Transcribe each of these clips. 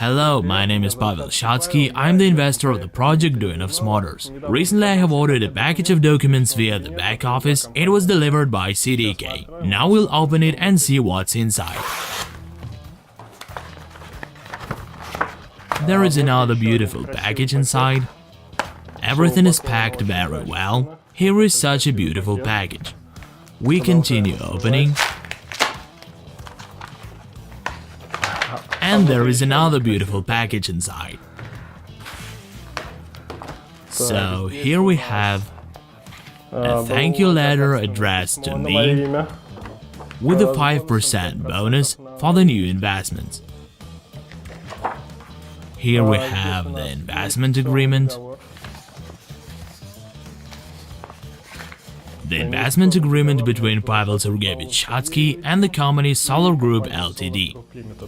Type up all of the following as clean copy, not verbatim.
Hello, my name is Pavel Shadskiy. I'm the investor of the project Duyunov Motors. Recently, I have ordered a package of documents via the back office. It was delivered by CDK. Now we'll open it and see what's inside. There is another beautiful package inside. Everything is packed very well. Here is such a beautiful package. We continue opening. And there is another beautiful package inside. So here we have a thank you letter addressed to me with a 5% bonus for the new investments. Here we have the investment agreement. The investment agreement between Pavel Shadskiy and the company SOLARGROUP Ltd.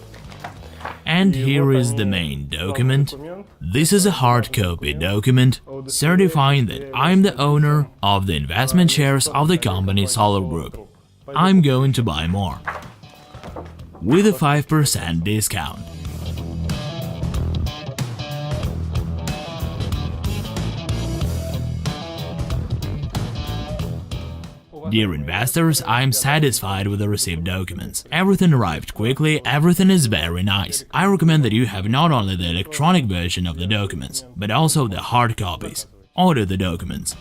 And here is the main document. This is a hard copy document certifying that I'm the owner of the investment shares of the company SOLARGROUP. I'm going to buy more with a 5% discount. Dear investors, I am satisfied with the received documents. Everything arrived quickly, everything is very nice. I recommend that you have not only the electronic version of the documents, but also the hard copies. Order the documents.